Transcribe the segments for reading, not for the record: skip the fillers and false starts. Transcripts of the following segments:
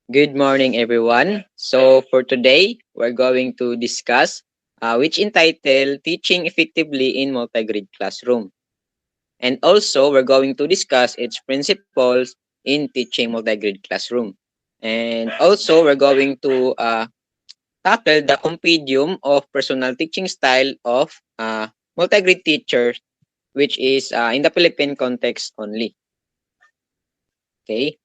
Good morning, everyone. So for today, we're going to discuss which entitled Teaching Effectively in Multigrade Classroom. And also, we're going to discuss its principles in teaching multigrade classroom. And also, we're going to tackle the compendium of personal teaching style of multigrade teachers, which is in the Philippine context only. Okay.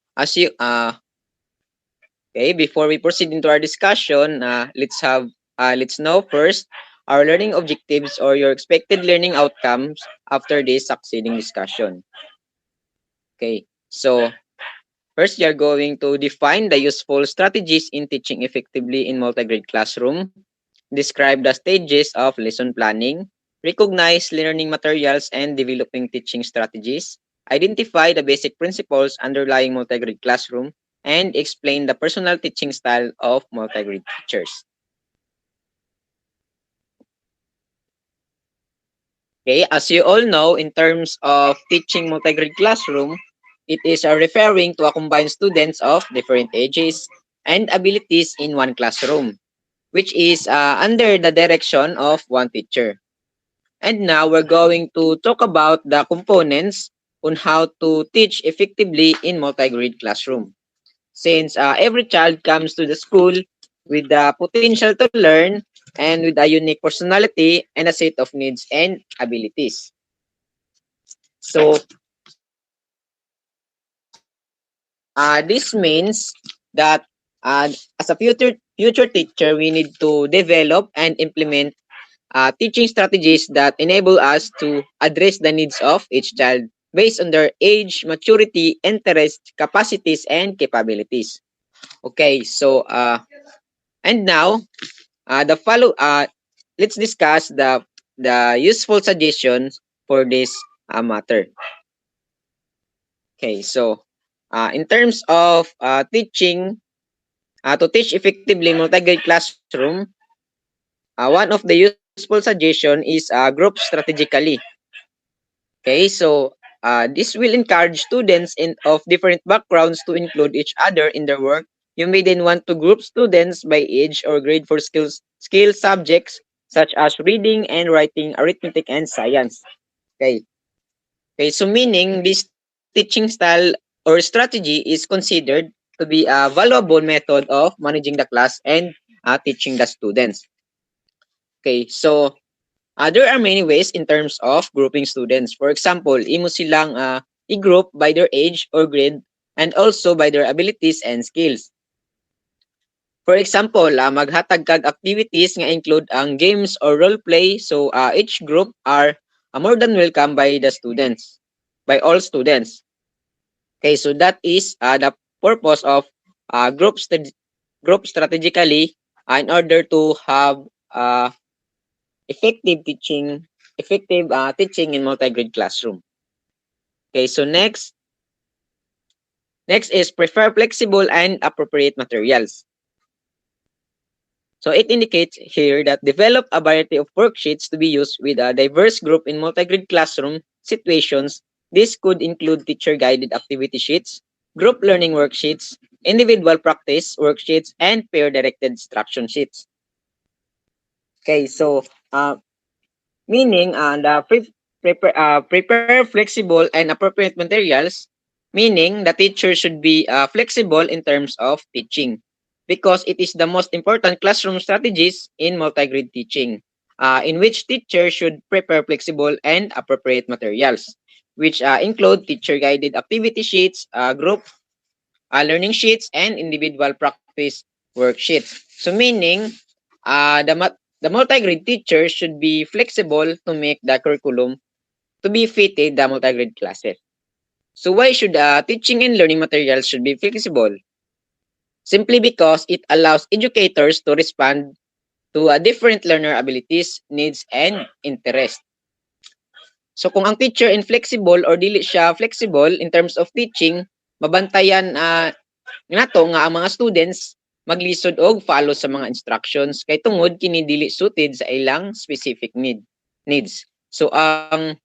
Okay, before we proceed into our discussion, let's know first our learning objectives or your expected learning outcomes after this succeeding discussion. Okay, so first you're going to define the useful strategies in teaching effectively in multigrade classroom, describe the stages of lesson planning, recognize learning materials and developing teaching strategies, identify the basic principles underlying multigrade classroom, and explain the personal teaching style of multigrade teachers. Okay, as you all know, in terms of teaching multigrade classroom, it is referring to a combined students of different ages and abilities in one classroom, which is under the direction of one teacher. And now we're going to talk about the components on how to teach effectively in multigrade classroom. Since every child comes to the school with the potential to learn and with a unique personality and a set of needs and abilities. So this means that as a future teacher, we need to develop and implement teaching strategies that enable us to address the needs of each child based on their age, maturity, interest, capacities, and capabilities. Okay, so and now the follow let's discuss the useful suggestions for this matter. Okay, so in terms of teaching to teach effectively in multi-grade classroom, one of the useful suggestion is group strategically. Okay, so this will encourage students of different backgrounds to include each other in their work. You may then want to group students by age or grade for skill subjects such as reading and writing, arithmetic, and science. Okay. Okay, so meaning this teaching style or strategy is considered to be a valuable method of managing the class and teaching the students. Okay, so there are many ways in terms of grouping students. For example, imo silang i-group by their age or grade and also by their abilities and skills. For example, maghatag kag activities nga include ang games or role play. So each group are more than welcome by the students, by all students. Okay, so that is the purpose of group strategically in order to have uh, effective teaching in multi-grade classroom. Okay, so next is prefer flexible and appropriate materials. So it indicates here that develop a variety of worksheets to be used with a diverse group in multi-grade classroom situations. This could include teacher-guided activity sheets, group learning worksheets, individual practice worksheets, and peer-directed instruction sheets. Okay, so meaning prepare flexible and appropriate materials, meaning the teacher should be flexible in terms of teaching because it is the most important classroom strategies in multi-grade teaching, in which teacher should prepare flexible and appropriate materials, which include teacher-guided activity sheets, group learning sheets, and individual practice worksheets. So meaning, the multi-grade teacher should be flexible to make the curriculum to be fitted the multi-grade classes. So why should teaching and learning materials should be flexible? Simply because it allows educators to respond to different learner abilities, needs, and interest. So kung ang teacher inflexible or dili siya flexible in terms of teaching, mabantayan nato nga ang mga students maglisod og follow sa mga instructions kay tungod kini dili suited sa ilang specific needs. So ang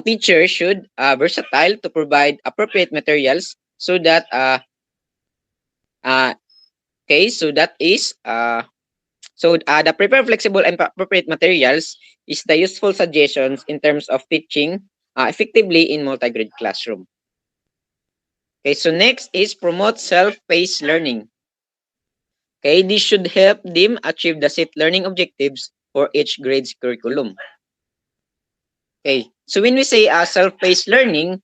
teacher should versatile to provide appropriate materials so that Uh, okay, so that is the prepare flexible and appropriate materials is the useful suggestions in terms of teaching effectively in multi-grade classroom. Okay, so next is promote self-paced learning. Okay, this should help them achieve the set learning objectives for each grade's curriculum. Okay, so when we say self-paced learning,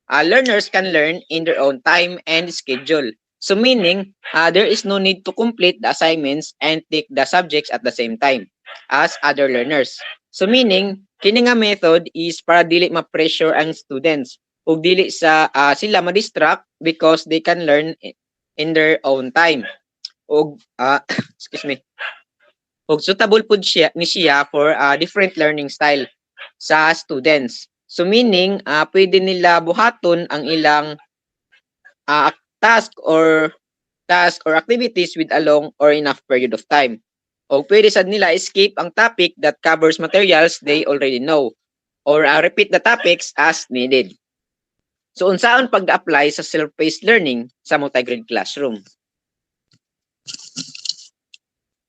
learners can learn in their own time and schedule. So meaning, there is no need to complete the assignments and take the subjects at the same time as other learners. So meaning, kini nga method is para dili ma-pressure ang students ug dili sila ma-distract because they can learn in their own time. Ug excuse me. Ug suitable pud siya for different learning style sa students. So meaning, pwede nila buhaton ang ilang uh, task or activities with a long or enough period of time. O pwede sad nila skip ang topic that covers materials they already know or repeat the topics as needed. So unsaon pag-apply sa self-paced learning sa multi-grade classroom?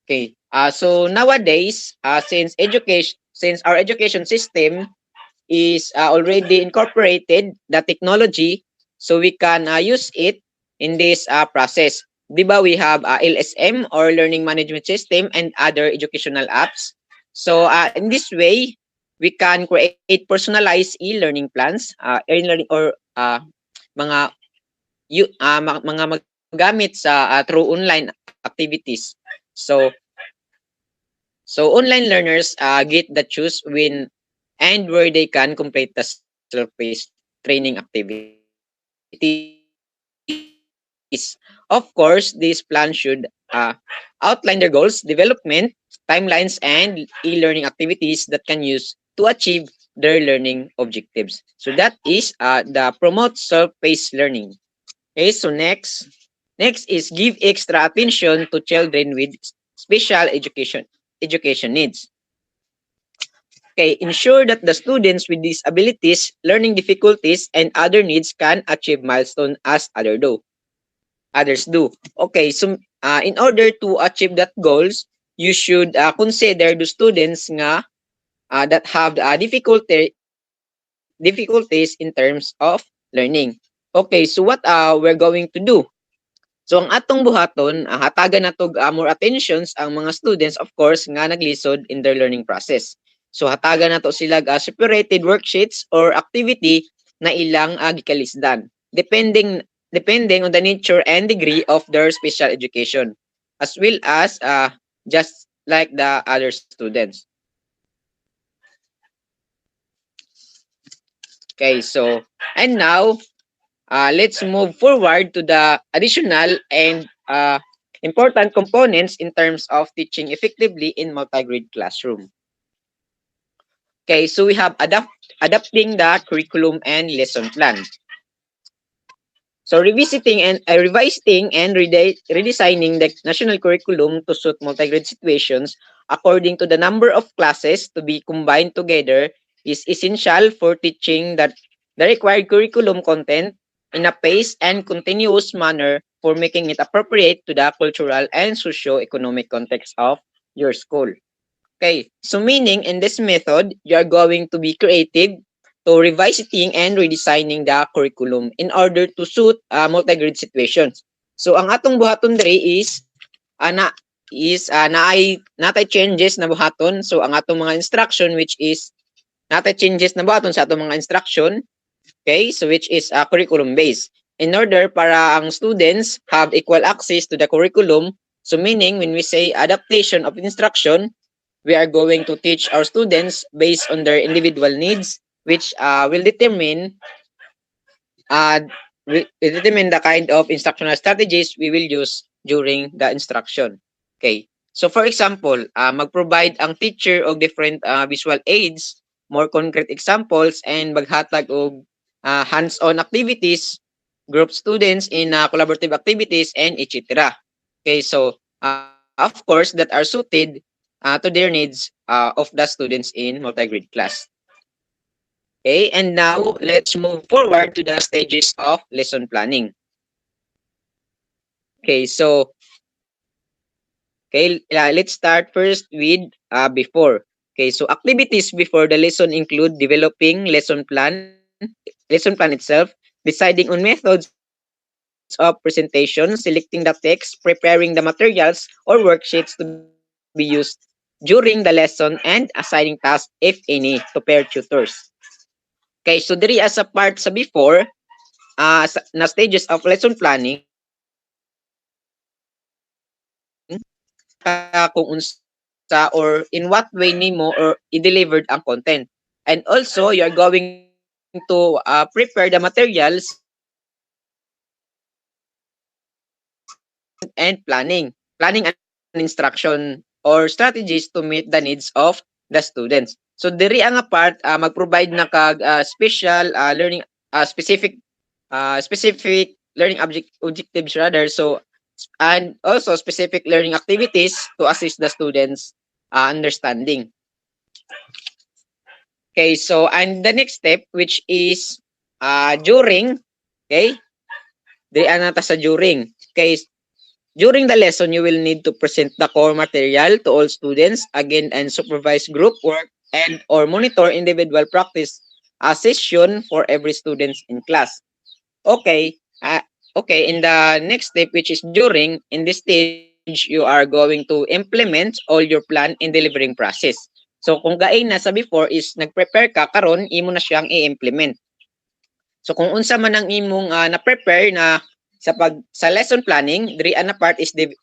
Okay. So nowadays, since our education system is already incorporated the technology, so we can use it in this process. Diba we have LSM or Learning Management System and other educational apps. So in this way, we can create personalized e-learning plans, e-learning or mga mga magamit sa through online activities. So online learners get the choose when and where they can complete the self-paced training activities. Of course, this plan should outline their goals, development, timelines, and e-learning activities that can use to achieve their learning objectives. So that is the promote self-paced learning. Okay, so next is give extra attention to children with special education needs. Okay, ensure that the students with disabilities, learning difficulties, and other needs can achieve milestone as others do. Okay, so in order to achieve that goals, you should consider the students that have difficulties in terms of learning. Okay, so what we're going to do? So ang atong buhaton, hatagan natog more attentions ang mga students of course nga naglisod in their learning process. So hatagan nato sila separated worksheets or activity na ilang gikalisdan depending on the nature and degree of their special education as well as just like the other students. Okay, so and now let's move forward to the additional and important components in terms of teaching effectively in multi-grade classroom. Okay, so we have adapting the curriculum and lesson plan. So revisiting and revising and redesigning the national curriculum to suit multi-grade situations according to the number of classes to be combined together is essential for teaching that the required curriculum content in a paced and continuous manner for making it appropriate to the cultural and socio-economic context of your school. Okay, so meaning in this method, you are going to be creative to revisiting and redesigning the curriculum in order to suit multi-grade situations. So ang atong buhaton dre is natay changes na buhaton. So ang atong mga instruction which is natay changes na buhaton sa atong mga instruction. Okay, so which is curriculum based. In order para ang students have equal access to the curriculum. So meaning when we say adaptation of instruction, we are going to teach our students based on their individual needs, which will determine the kind of instructional strategies we will use during the instruction. Okay. So for example, mag-provide ang teacher og different visual aids, more concrete examples, and maghatag og hands-on activities, group students in collaborative activities, and etc. Okay, so of course that are suited to their needs of the students in multi-grade class. Okay, and now let's move forward to the stages of lesson planning. Okay, so let's start first with before. Okay, so activities before the lesson include developing lesson plan itself, deciding on methods of presentation, selecting the text, preparing the materials or worksheets to be used during the lesson, and assigning tasks, if any, to pair tutors. Okay, so diri as a part sa before, na stages of lesson planning, kung unsa or in what way nimo or i-delivered ang content. And also, you're going to prepare the materials and planning. Planning an instruction or strategies to meet the needs of the students. So diri ang nga part magprovide na kag special learning specific specific learning objectives rather, so and also specific learning activities to assist the students understanding. Okay, so and the next step which is during, okay, di anata sa during. Okay, during the lesson you will need to present the core material to all students again and supervise group work and or monitor individual practice session for every students in class. Okay. Okay, in the next step which is during, in this stage you are going to implement all your plan in delivering process. So kung gaay na sa before is nag-prepare ka karon imo na siyang i-implement. So kung unsa man ang imong na-prepare na sa lesson planning, diri ana part is the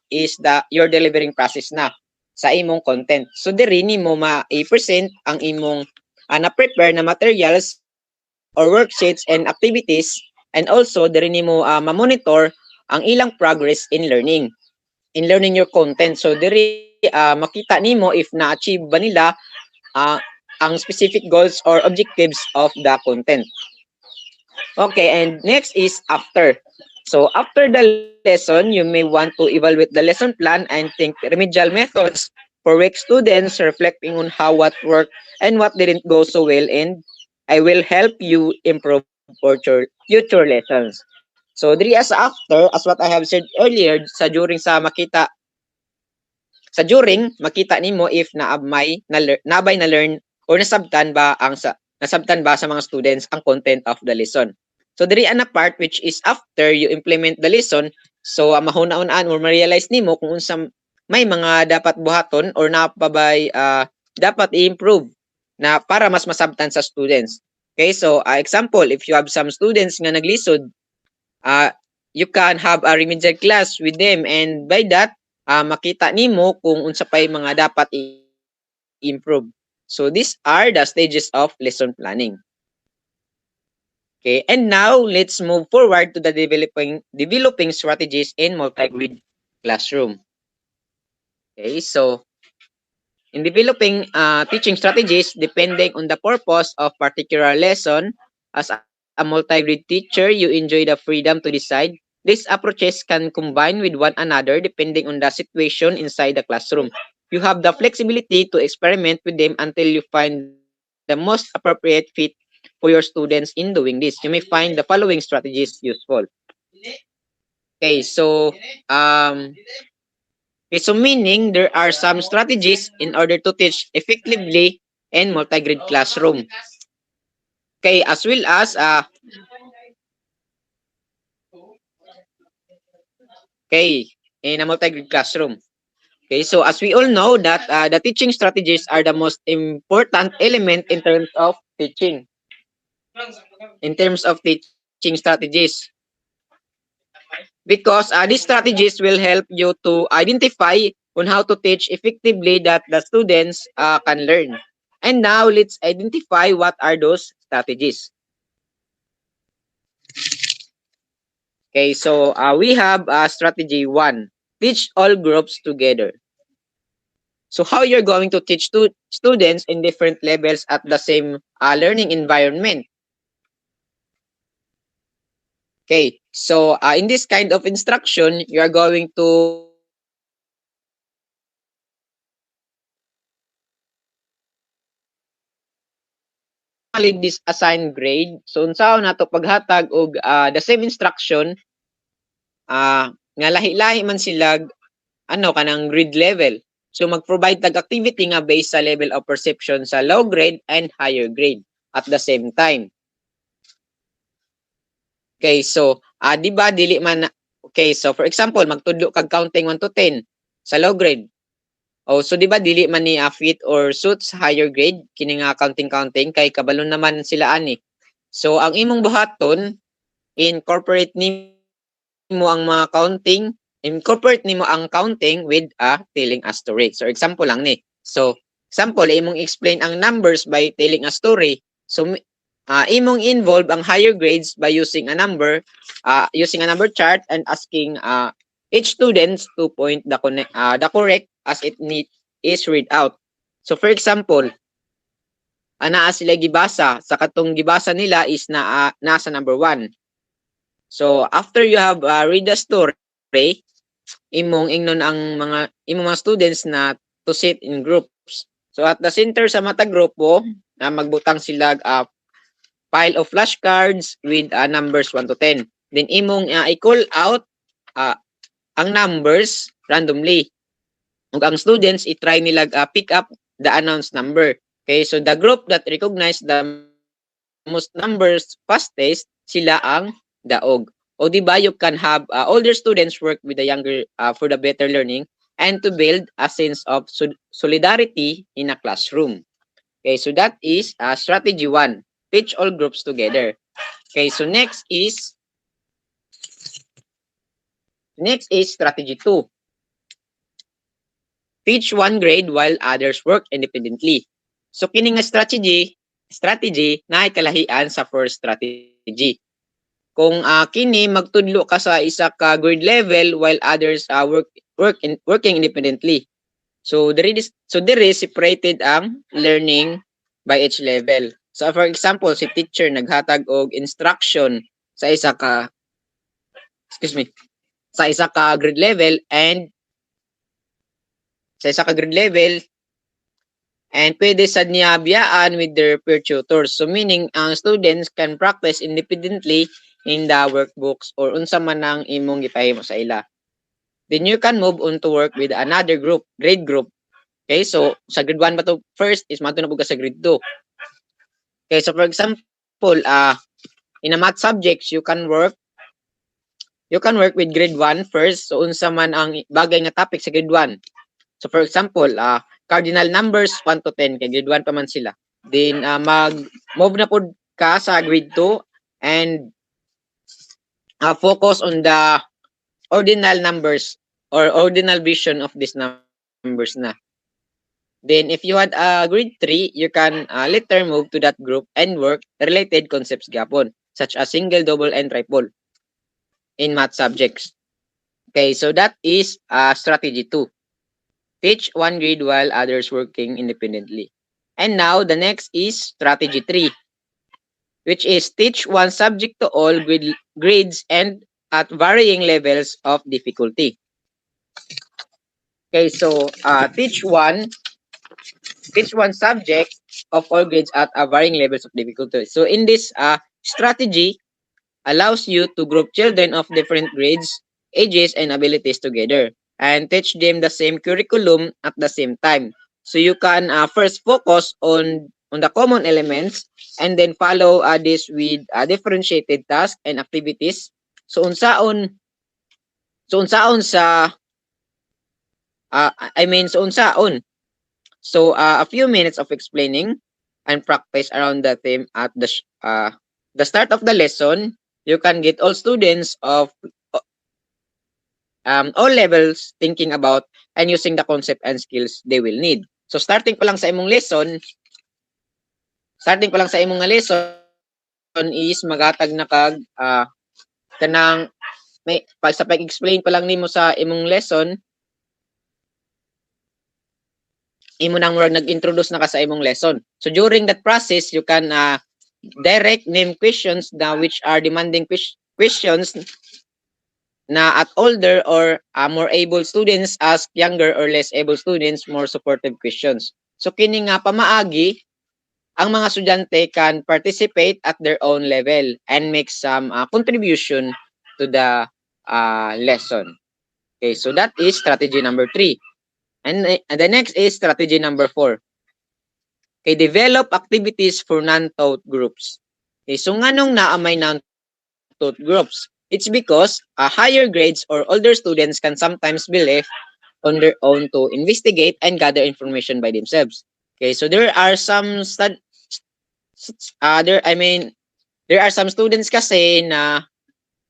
your delivering process na sa imong content. So diri nimo ma-present ang imong na-prepare na materials or worksheets and activities, and also diri nimo ma-monitor ang ilang progress in learning your content. So diri makita nimo if na-achieve ba nila uh, ang specific goals or objectives of the content. Okay, and next is after. So after the lesson, you may want to evaluate the lesson plan and think remedial methods for weak students, reflecting on how what worked and what didn't go so well, and I will help you improve for future lessons. So diri as after, as what I have said earlier, sa during sa during makita nimo if naabay na learn or nasabtan ba nasabtan ba sa mga students ang content of the lesson. So diri ana part which is after you implement the lesson, so mahuna-unan or ma-realize nimo kung unsa may mga dapat buhaton or napabay dapat i-improve na para mas masabtan sa students. Okay, so example, if you have some students nga naglisod, uh, you can have a remedial class with them, and by that makita nimo kung unsa pay mga dapat i-improve. So these are the stages of lesson planning. Okay, and now let's move forward to the developing strategies in multi-grid classroom. Okay, so in developing teaching strategies depending on the purpose of particular lesson, as a multi-grid teacher, you enjoy the freedom to decide. These approaches can combine with one another depending on the situation inside the classroom. You have the flexibility to experiment with them until you find the most appropriate fit for your students in doing this. You may find the following strategies useful. Okay, so okay, so meaning there are some strategies in order to teach effectively in multi-grade classroom. Okay, as well as okay, in a multi-grade classroom. Okay, so as we all know that the teaching strategies are the most important element in terms of teaching. In terms of teaching strategies, because these strategies will help you to identify on how to teach effectively that the students can learn. And now let's identify what are those strategies. Okay, so we have strategy 1, teach all groups together. So how you're going to teach students in different levels at the same learning environment. Okay, so in this kind of instruction, you are going to normally this assigned grade. So unsaon nato paghatag og the same instruction nga lahi-lahi man sila kanang grade level. So mag-provide tag activity nga based sa level of perception sa low grade and higher grade at the same time. Okay, so di ba dili man okay, so for example, magtudlo kag counting 1 to 10 sa low grade. Oh, so di ba dili man ni fit or suit sa higher grade kini nga counting kay kabalo naman sila ani. So ang imong buhaton, incorporate nimo ang counting with a telling a story. So example lang ni. So example, imong explain ang numbers by telling a story. So imong involve ang higher grades by using a number chart and asking each students to point the correct as it is read out. So for example, anaa sila gibasa sa katong gibasa nila is nasa number 1. So after you have read the story, imong ingnon ang imong mga students na to sit in groups. So at the center sa mata grupo, magbutang sila pile of flashcards with numbers 1 to 10. Then imong i-call out ang numbers randomly. Ug ang students i-try nila pick up the announced number. Okay, so the group that recognize the most numbers fastest, sila ang daog. O di ba you can have older students work with the younger for the better learning and to build a sense of solidarity in a classroom. Okay, so that is strategy 1. Teach all groups together. Okay, so next is strategy 2. Teach one grade while others work independently. So kini nga strategy na kalahian sa first strategy. Kung kini magtudlo ka sa isa ka grade level while others working independently. So there is separated ang learning by each level. So for example, si teacher naghatag og instruction sa isa ka grade level and pwede sad niya biyaan with their peer tutors. So meaning ang students can practice independently in the workbooks or unsa man ang imong gipahimo sa ila. Then you can move on to work with another grade group. Okay, so sa grade 1 ba to first is mato na sa grade 2. Okay, so for example, in a math subjects, you can work with grade 1 first. So unsa man ang bagay nga topic sa grade 1. So for example, cardinal numbers 1 to 10 kay grade 1 pa man sila. Then mag-move na pod ka sa grade 2 and focus on the ordinal numbers or ordinal vision of these numbers na. Then if you had grade 3, you can later move to that group and work related concepts gapon such as single, double, and triple in math subjects. Okay, so that is strategy 2. Teach one grade while others working independently. And now the next is strategy 3, which is teach one subject to all grades and at varying levels of difficulty. Okay, so teach one subject of all grades at varying levels of difficulty. So in this strategy allows you to group children of different grades, ages, and abilities together and teach them the same curriculum at the same time. So you can first focus on the common elements and then follow this with differentiated tasks and activities. So unsaon sa So a few minutes of explaining and practice around the theme at the start of the lesson. You can get all students of all levels thinking about and using the concept and skills they will need. So starting pa lang sa imong lesson is magatag na kag kanang may sa pag-explain pa lang nimo sa imong lesson, imo nang murag nag-introduce na ka sa imong lesson. So during that process, you can direct name questions which are demanding questions na at older or more able students ask younger or less able students more supportive questions. So kini nga pamaagi, ang mga estudyante can participate at their own level and make some contribution to the lesson. Okay, so that is strategy number 3. And the next is strategy number 4. Okay, develop activities for non-taught groups. Okay, so nganong naamay non-taught groups? It's because higher grades or older students can sometimes be left on their own to investigate and gather information by themselves. Okay, so there are some there are some students kasi na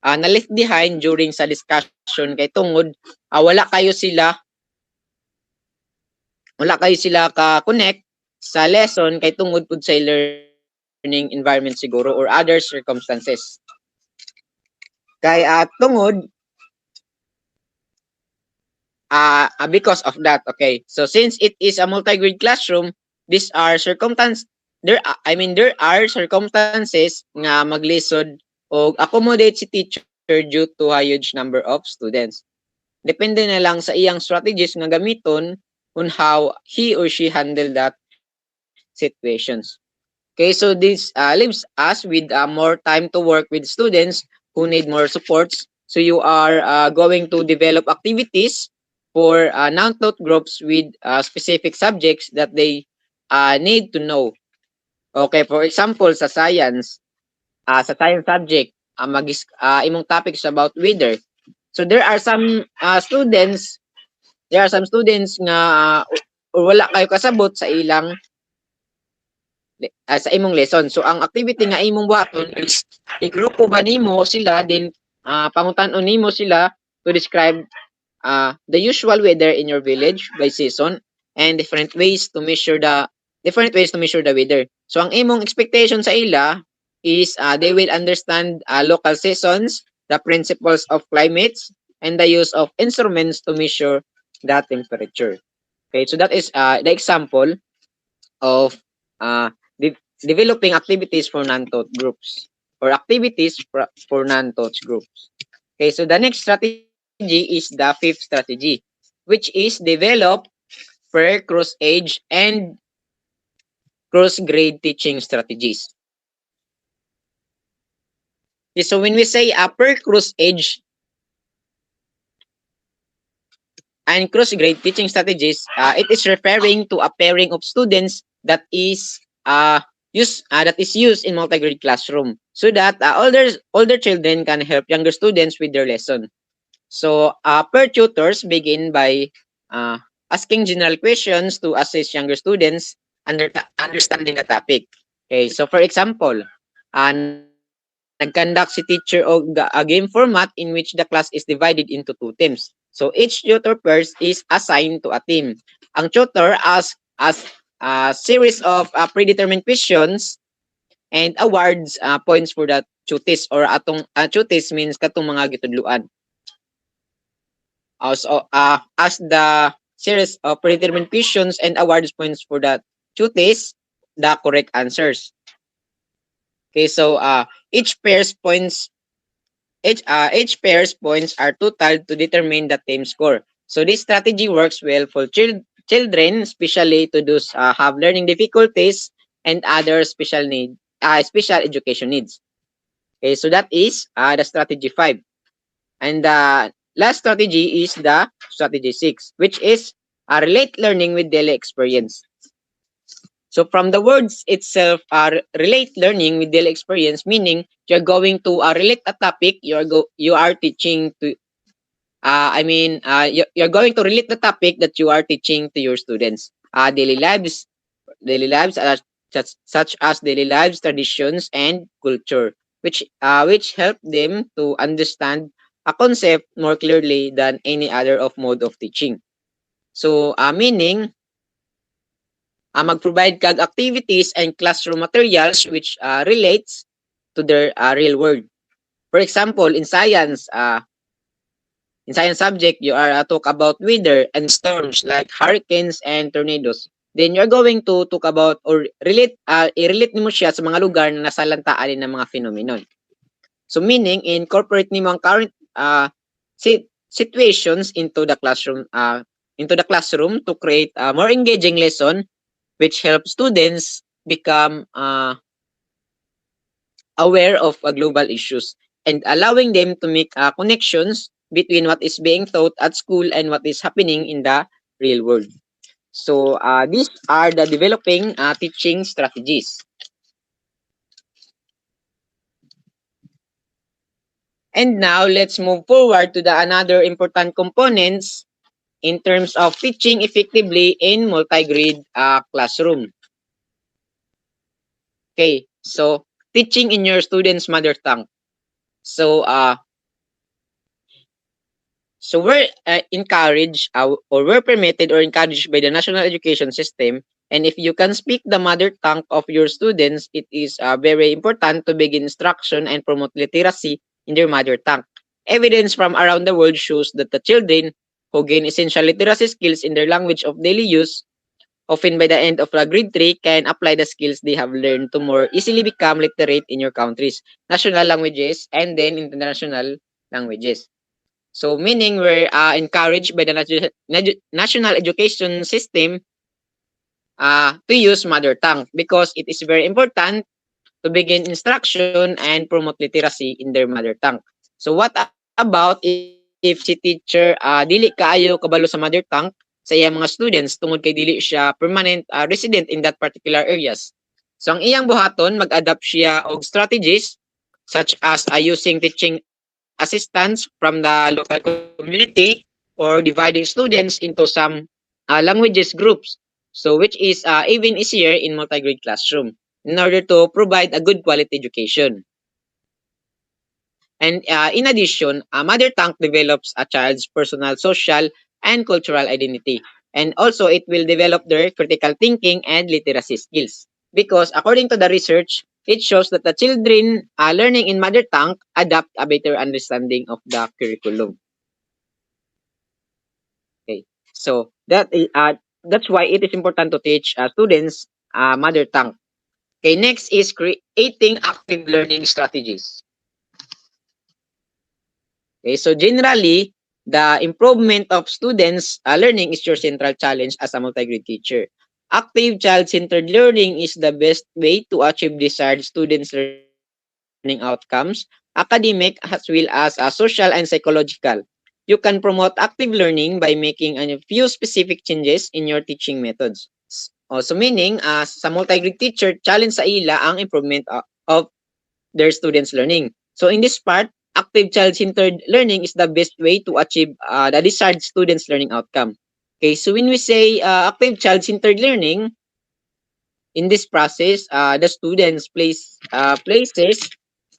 na-left behind during sa discussion kay tungod wala kayo sila ka-connect sa lesson kay tungod pud sa learning environment siguro or other circumstances. Kay tungod because of that, okay. So since it is a multi-grade classroom, these are there are circumstances nga maglisod o accommodate si teacher due to a huge number of students. Depende na lang sa iyang strategies nga gamiton on how he or she handle that situations. Okay, so this leaves us with more time to work with students who need more supports. So you are going to develop activities for non-taught groups with specific subjects that they need to know. Okay, for example, sa science subject, imong topics about weather. So there are some students nga or wala kayo kasabot sa sa imong lesson. So ang activity nga imong buhaton is igrupo ba nimo sila then pangutan-on nimo sila to describe the usual weather in your village by season and different ways to measure the weather. So ang imong expectation sa ila is they will understand local seasons, the principles of climates, and the use of instruments to measure the temperature. Okay, so that is the example of uh, developing activities for non-taught groups or activities for non-taught groups. Okay, so the next strategy is the fifth strategy, which is develop per cross age and cross grade teaching strategies. Okay, so when we say per cross age and cross grade teaching strategies, it is referring to a pairing of students that is used in multi-grade classroom so that older children can help younger students with their lesson. So per tutors begin by uh, asking general questions to assist younger students understanding the topic. Okay, so for example, nagkandak si teacher og a game format in which the class is divided into 2 teams. So each tutor first is assigned to a team. Ang tutor asks a series of predetermined questions and awards points for the tutis or atong tutis means katong mga gitudluan. As the series of predetermined questions and awards points for the tutis the correct answers. Okay, so each pair's points are totaled to determine the team score. So this strategy works well for children, especially to those have learning difficulties and other special education needs. Okay, so that is the strategy 5. And the last strategy is the strategy 6, which is relate learning with daily experience. So from the words itself, relate learning with daily experience, meaning you're going to relate a topic. You are teaching to. You're going to relate the topic that you are teaching to your students. Daily lives such as daily lives, traditions, and culture, which help them to understand a concept more clearly than any other of mode of teaching. So, meaning mag-provide kag activities and classroom materials which relates to their real world. For example, in science subject, you are talk about weather and storms like hurricanes and tornadoes. Then you're going to talk about or i-relate nimo siya sa mga lugar na nasalantaan ng mga phenomenon. So meaning incorporate nimo ang current situations into the classroom to create a more engaging lesson which helps students become aware of global issues and allowing them to make connections between what is being taught at school and what is happening in the real world. So these are the developing teaching strategies. And now let's move forward to the another important components in terms of teaching effectively in multi-grade classroom. Okay, so teaching in your students' mother tongue. So we're encouraged or we're permitted or encouraged by the national education system. And if you can speak the mother tongue of your students, it is very important to begin instruction and promote literacy in their mother tongue. Evidence from around the world shows that the children who gain essential literacy skills in their language of daily use, often by the end of grade 3, can apply the skills they have learned to more easily become literate in your country's national languages and then international languages. So meaning we're encouraged by the national education system to use mother tongue because it is very important to begin instruction and promote literacy in their mother tongue. So what about if si teacher dili kaayo kabalo sa mother tongue sa iyang mga students tungod kay dili siya permanent resident in that particular areas. So ang iyang buhaton mag-adapt siya og strategies such as using teaching assistants from the local community or dividing students into some languages groups. So which is even easier in multi-grade classroom in order to provide a good quality education. And in addition, mother tongue develops a child's personal, social, and cultural identity. And also, it will develop their critical thinking and literacy skills. Because according to the research, it shows that the children learning in mother tongue adapt a better understanding of the curriculum. Okay, so that's why it is important to teach students mother tongue. Okay, next is creating active learning strategies. Okay, so generally, the improvement of students' learning is your central challenge as a multi-grade teacher. Active child-centered learning is the best way to achieve desired students' learning outcomes, academic as well as social and psychological. You can promote active learning by making a few specific changes in your teaching methods. So meaning, sa multi-grade teacher, challenge sa ila ang improvement of their students' learning. So in this part, active child-centered learning is the best way to achieve the desired students' learning outcome. Okay, so when we say active child-centered learning, in this process, the students places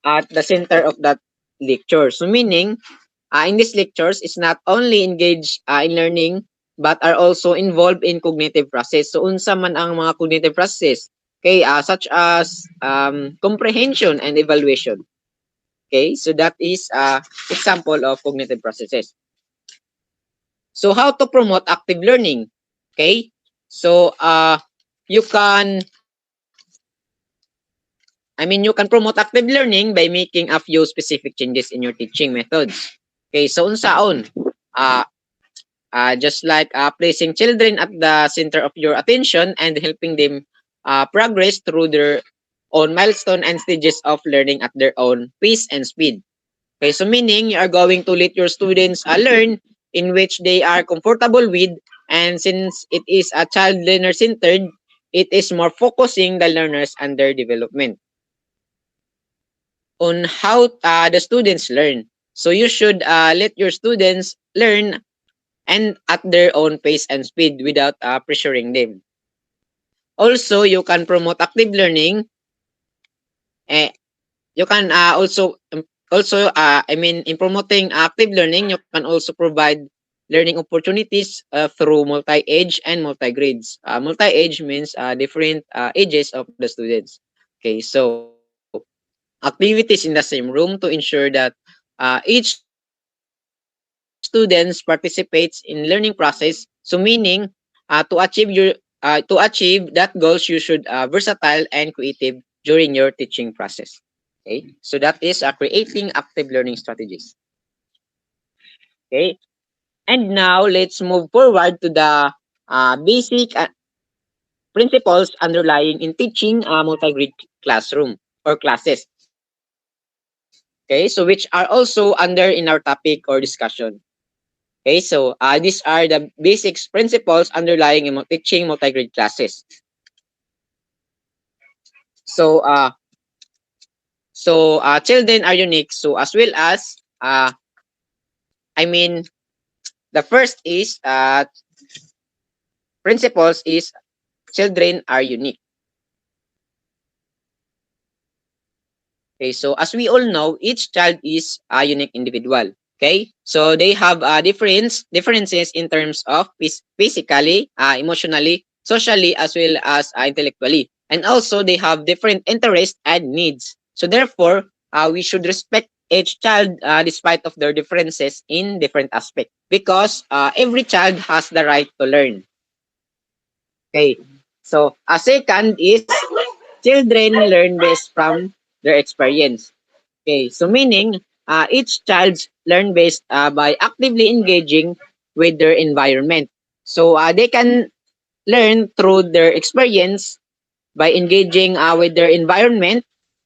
at the center of that lecture. So meaning, in these lectures, is not only engaged in learning, but are also involved in cognitive process. So unsa man ang mga cognitive process? Okay, such as comprehension and evaluation. Okay, so that is example of cognitive processes. So how to promote active learning? Okay, so you can, you can promote active learning by making a few specific changes in your teaching methods. Okay, so unsaon? Uh, just like placing children at the center of your attention and helping them progress through their own milestone and stages of learning at their own pace and speed. Okay, so meaning you are going to let your students learn in which they are comfortable with, and since it is a child learner centered, it is more focusing the learners and their development on how the students learn. So you should let your students learn and at their own pace and speed without pressuring them. Also, you can promote active learning. Eh, you can in promoting active learning, you can also provide learning opportunities through multi-age and multi-grades. Multi-age means different ages of the students. Okay, so activities in the same room to ensure that each students participates in learning process. So meaning to achieve to achieve that goals, you should versatile and creative during your teaching process. Okay, so that is creating active learning strategies. Okay, and now let's move forward to the basic principles underlying in teaching multi-grade classroom or classes. Okay, so which are also under in our topic or discussion. Okay, so these are the basic principles underlying in teaching multigrade classes. So children are unique. So as well as I mean the first is principles is children are unique. Okay, so as we all know, each child is a unique individual. Okay, so they have differences in terms of physically, emotionally, socially, as well as intellectually, and also they have different interests and needs. So therefore, we should respect each child despite of their differences in different aspects, because every child has the right to learn. Okay, so a second is children learn best from their experience. Okay, so meaning each child learn best by actively engaging with their environment. So they can learn through their experience by engaging with their environment.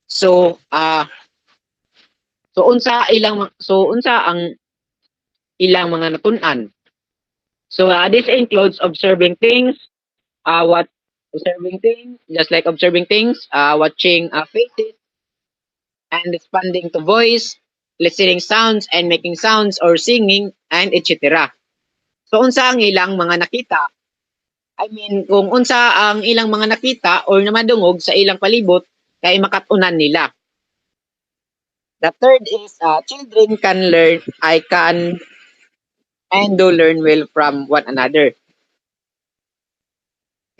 So unsa ang ilang mga natun-an. So this includes observing things, what observing things, just like observing things, watching faces, and responding to voice, listening sounds and making sounds or singing, and etc. So unsa ang ilang mga nakita? I mean, kung unsa ang ilang mga nakita or namadungog sa ilang palibot, kay makatunan nila. The third is children can learn, I can and do learn well from one another.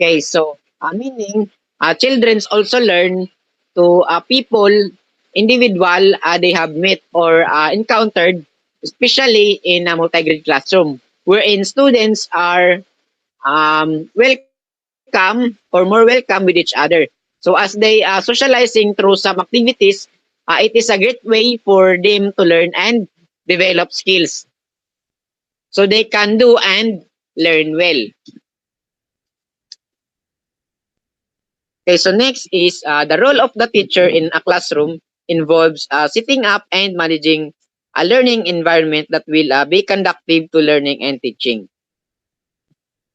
Okay, so meaning children also learn to people, individual they have met or encountered, especially in a multi-grade classroom, wherein students are welcome or more welcome with each other. So as they socializing through some activities, it is a great way for them to learn and develop skills. So they can do and learn well. Okay, so next is the role of the teacher in a classroom involves setting up and managing a learning environment that will be conducive to learning and teaching.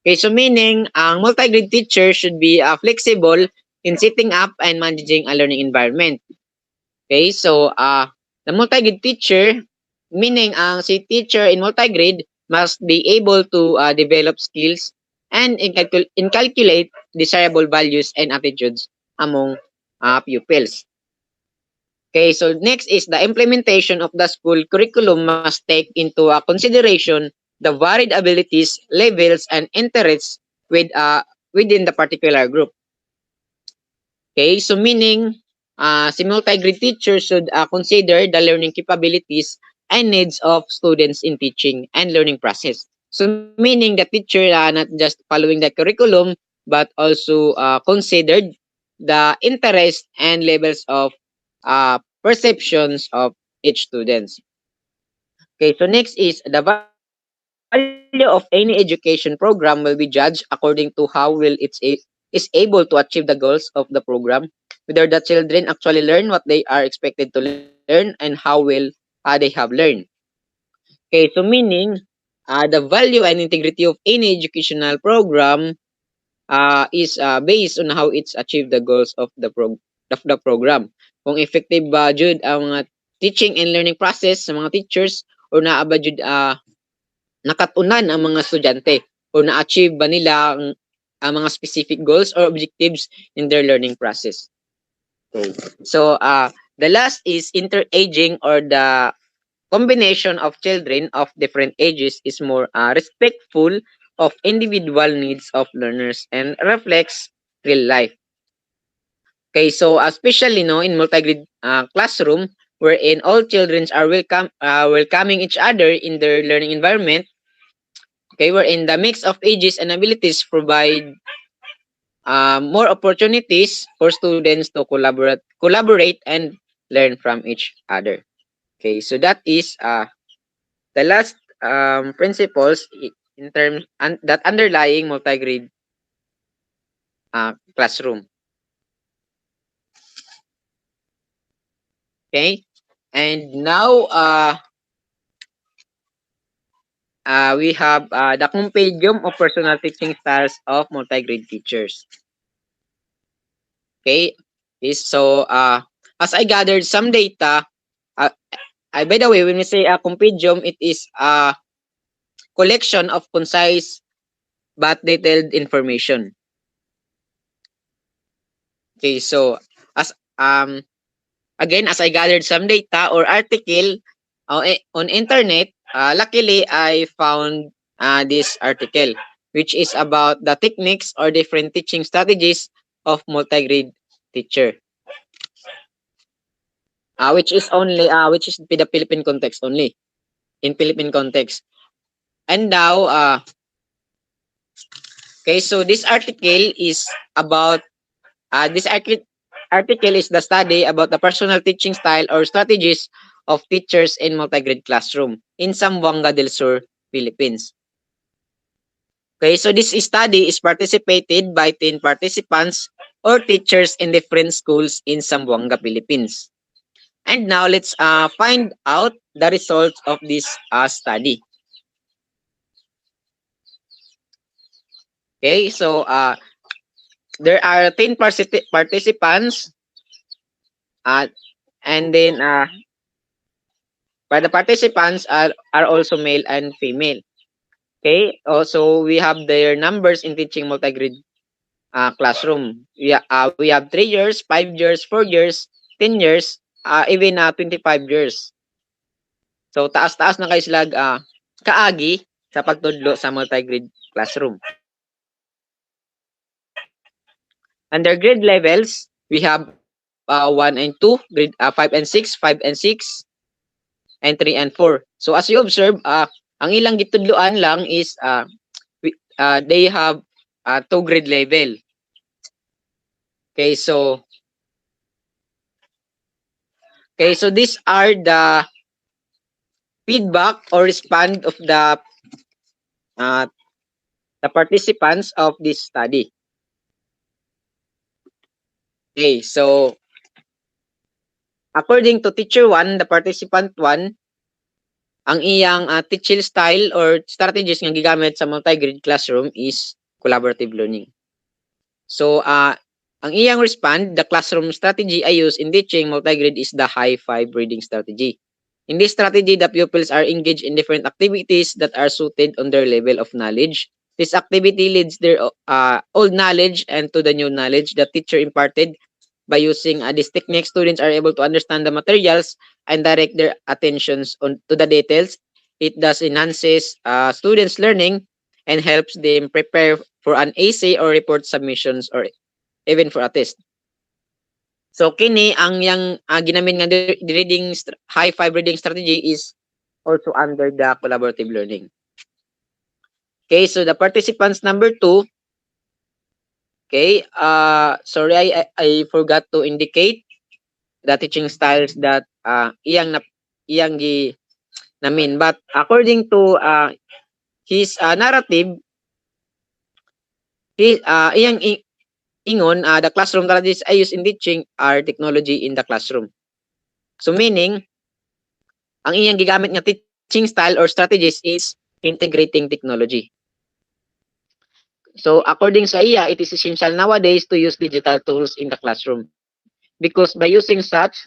Okay, so meaning ang multi-grade teacher should be flexible in setting up and managing a learning environment. Okay, so the multi-grade teacher, meaning ang si teacher in multi-grade must be able to develop skills and inculcate desirable values and attitudes among pupils. Okay, so next is the implementation of the school curriculum must take into consideration the varied abilities, levels, and interests within the particular group. Okay, so meaning si multi-grade teacher should consider the learning capabilities and needs of students in teaching and learning process. So meaning the teacher not just following the curriculum but also considered the interest and levels of perceptions of each students. Okay, so next is the value of any education program will be judged according to how well is able to achieve the goals of the program, whether the children actually learn what they are expected to learn and how well they have learned. Okay, so meaning the value and integrity of any educational program is based on how it's achieved the goals of the program. Kung effective ba jud ang mga teaching and learning process sa mga teachers or naa ba jud nakatunan ang mga estudyante o na-achieve ba nila ang mga specific goals or objectives in their learning process. Okay. So the last is interaging or the combination of children of different ages is more respectful of individual needs of learners and reflects real life. Okay, so especially no in multi-grade classroom wherein all children are welcoming each other in their learning environment. Okay, wherein the mix of ages and abilities provide more opportunities for students to collaborate and learn from each other. Okay, so that is the last principles in terms that underlying multi-grade classroom. Okay, And now we have the compendium of personal teaching styles of multigrade teachers. Okay, is so as I gathered some data, uh, by the way, when we say a compendium, it is a collection of concise but detailed information. Okay, so as again, as I gathered some data or article on internet, luckily I found this article, which is about the techniques or different teaching strategies of multigrade teacher, which is the Philippine context only, in Philippine context. And now, okay, so this article is about article is the study about the personal teaching style or strategies of teachers in multigrade classroom in Zamboanga del Sur, Philippines. Okay, so this study is participated by 10 participants or teachers in different schools in Zamboanga, Philippines. And now let's find out the results of this study. Okay, so there are 10 participants, uh, and then but the participants are also male and female. Okay, also we have their numbers in teaching multigrade classroom. We have 3 years, 5 years, 4 years, 10 years, even 25 years. So taas-taas na kayo sila kaagi sa pagtudlo sa multigrade classroom. And their grade levels, we have 1 and 2, grade 5 and 6, 5 and 6, and 3 and 4. So as you observe, ang ilang gitudloan lang is they have 2 grade level. Okay, so these are the feedback or respond of uh, the participants of this study. Okay, so according to teacher 1, the participant 1, ang iyang teaching style or strategies nga gigamit sa multi-grade classroom is collaborative learning. So, ang iyang respond, the classroom strategy I use in teaching multi-grade is the high five reading strategy. In this strategy, the pupils are engaged in different activities that are suited on their level of knowledge. This activity leads their old knowledge and to the new knowledge the teacher imparted. By using these techniques, students are able to understand the materials and direct their attentions to the details. It thus enhances students' learning and helps them prepare for an essay or report submissions or even for a test. So kini ang yang ginamin nga high five reading strategy is also under the collaborative learning. Okay, so the participants number 2. Okay, sorry, I forgot to indicate the teaching styles that iyang gi namin, but according to his narrative, iyang ingon, the classroom strategies I use in teaching are technology in the classroom. So meaning, ang iyang gigamit nga teaching style or strategies is integrating technology. So according sa iya, it is essential nowadays to use digital tools in the classroom because by using such,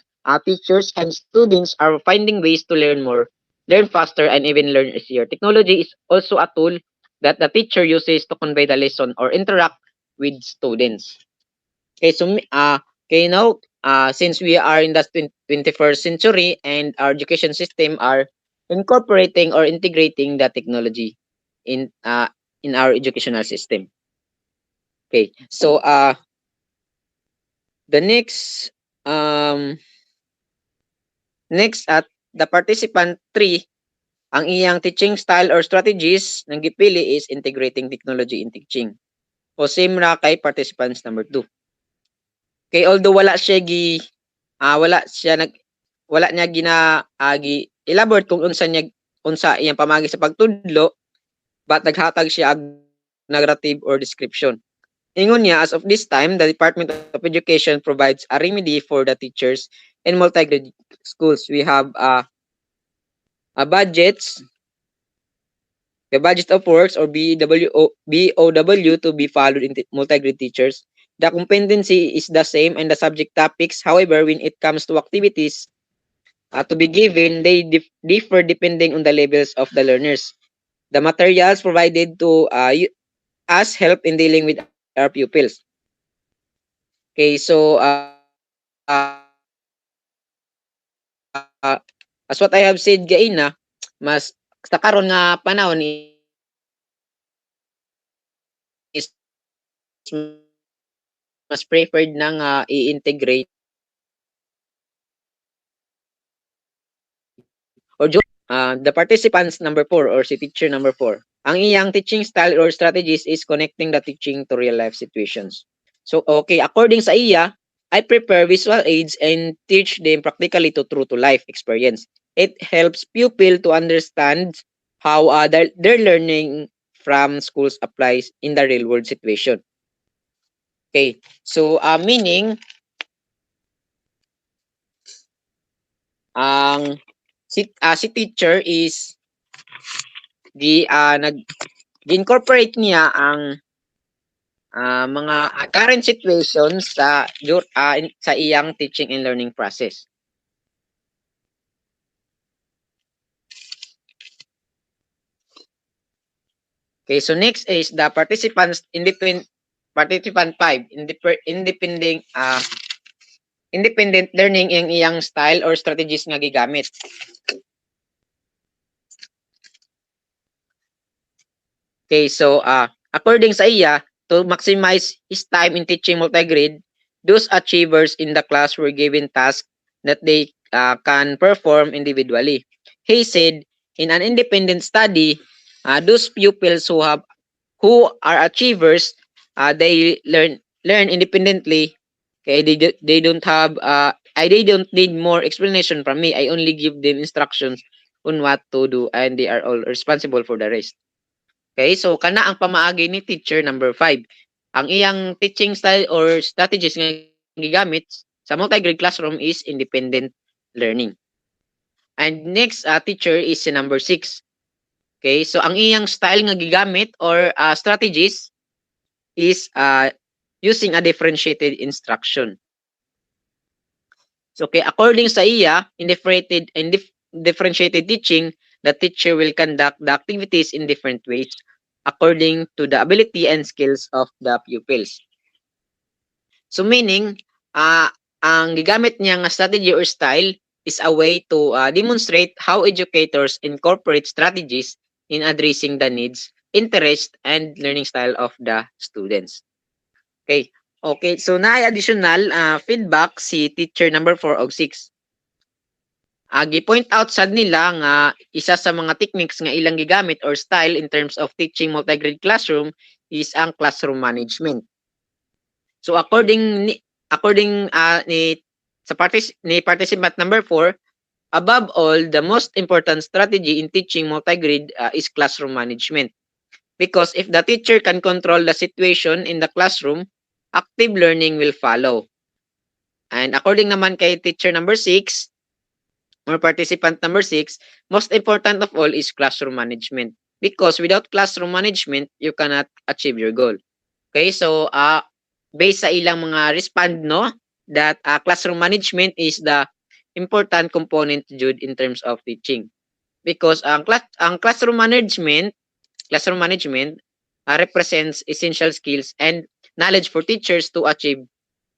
teachers and students are finding ways to learn more, learn faster, and even learn easier. Technology is also a tool that the teacher uses to convey the lesson or interact with students. Okay, so now since we are in the 21st century and our education system are incorporating or integrating the technology in our educational system. Okay, so the next at the participant 3, ang iyang teaching style or strategies ng gipili is integrating technology in teaching. O same ra kay participants number 2. Okay, although wala niya elaborate kung unsa iyang pamagi sa pagtudlo, but naghatag siya og narrative or description. Ingon niya, as of this time, the Department of Education provides a remedy for the teachers in multigrade schools. We have budgets, the budget of works or BOW to be followed in multigrade teachers. The competency is the same and the subject topics. However, when it comes to activities to be given, they differ depending on the levels of the learners. The materials provided to us help in dealing with our pupils. Okay, so as what I have said gaina, mas sa karon nga panahon is mas preferred na nga i-integrate or the participants number 4 or si teacher number 4. Ang iyang teaching style or strategies is connecting the teaching to real life situations. So okay, according sa iya, I prepare visual aids and teach them practically to true to life experience. It helps pupil to understand how their learning from schools applies in the real world situation. Okay, so meaning ang si teacher is nag-incorporate niya ang mga current situations sa iyang teaching and learning process. Okay, so next is the participant 5 independent learning ang iyang style or strategies nga gigamit. Okay, so according sa iya, to maximize his time in teaching multigrade, those achievers in the class were given tasks that they can perform individually. He said, in an independent study, those pupils who are achievers, they learn independently. Okay, they don't have they don't need more explanation from me. I only give them instructions on what to do, and they are all responsible for the rest. Okay, so kana ang pamaagi ni teacher number 5. Ang iyang teaching style or strategies nga gigamit sa multi-grade classroom is independent learning. And next teacher is si number 6. Okay, so ang iyang style nga gigamit or strategies is using a differentiated instruction. So okay, according sa iya, differentiated teaching, the teacher will conduct the activities in different ways according to the ability and skills of the pupils. So meaning, ang gigamit niya nga strategy or style is a way to demonstrate how educators incorporate strategies in addressing the needs, interest, and learning style of the students. Okay. Okay, so na additional feedback si teacher number 4 og 6. Gi-point out sad nila nga isa sa mga techniques nga ilang gigamit or style in terms of teaching multigrade classroom is ang classroom management. So according ni participant number 4, above all, the most important strategy in teaching multigrade is classroom management. Because if the teacher can control the situation in the classroom, active learning will follow. And according naman kay teacher number 6, or participant number 6, most important of all is classroom management. Because without classroom management, you cannot achieve your goal. Okay, so based sa ilang mga respond, no, that classroom management is the important component, Jude, in terms of teaching. Because ang classroom management represents essential skills and knowledge for teachers to achieve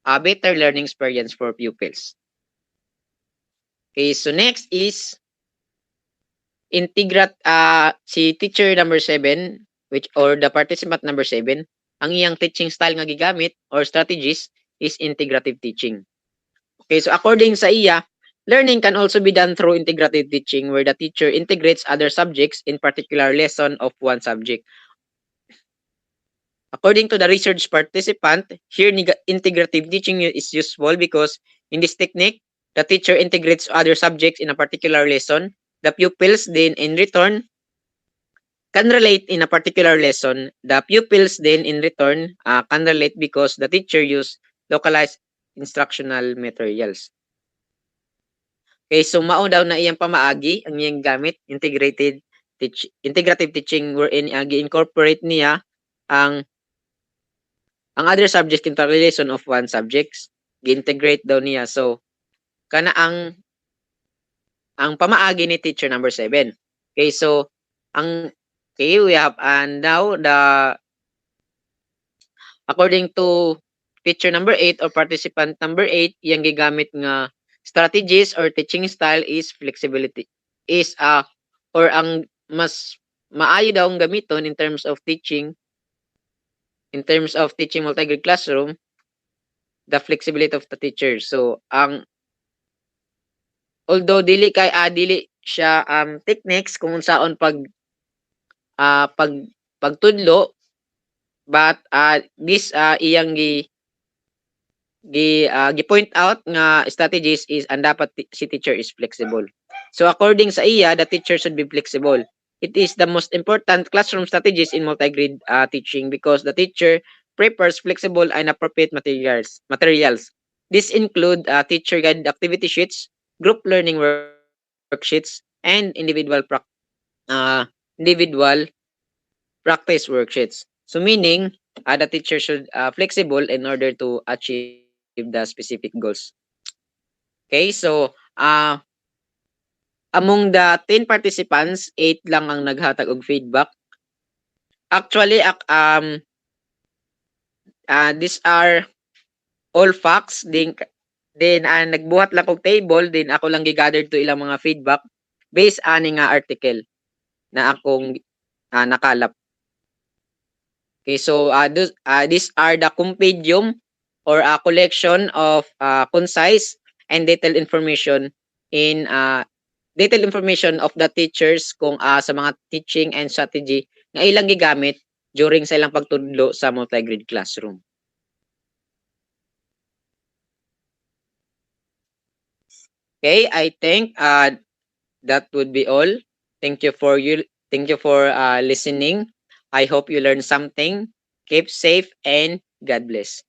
a better learning experience for pupils. Okay, so next is si teacher number 7, which or the participant number 7, ang iyang teaching style nga gigamit or strategies is integrative teaching. Okay, so according sa iya, learning can also be done through integrative teaching where the teacher integrates other subjects in particular lesson of one subject. According to the research participant, here integrative teaching is useful because in this technique, the teacher integrates other subjects in a particular lesson. The pupils then in return can relate in a particular lesson. The pupils then in return can relate because the teacher used localized instructional materials. Okay, so mao daw na iyang pamaagi ang iyang gamit integrative teaching wherein gi-incorporate niya ang other subject into relation of one subjects, gi-integrate daw niya. So kana ang pamaagi ni teacher number 7. Okay, so ang okay, we have and now the according to teacher number 8 or participant number 8, iyang gigamit nga strategies or teaching style is flexibility. Is or ang mas maayo daw ang gamiton in terms of teaching multi-grade classroom, the flexibility of the teacher. So ang although dili siya techniques kung unsaon ah, pag pagtudlo, but this iyang gi-point out nga strategies is ang dapat si teacher is flexible. So according sa iya, the teacher should be flexible. It is the most important classroom strategies in multi-grade teaching because the teacher prepares flexible and appropriate materials. This include teacher guided activity sheets, group learning worksheets, and individual practice worksheets. So meaning, the teacher should flexible in order to achieve the specific goals. Okay, so among the 10 participants, 8 lang ang naghatag og feedback. Actually, these are all facts. Then nagbuhat lang og table, din ako lang gi-gather to ilang mga feedback based ani nga article na akong nakalap. Okay, so these are the compendium or a collection of concise and in detailed information of the teachers kung sa mga teaching and strategy nga ilang gigamit during sa ilang pagtudlo sa multi-grade classroom. Okay, I think that would be all. Thank you for listening. I hope you learned something. Keep safe and God bless.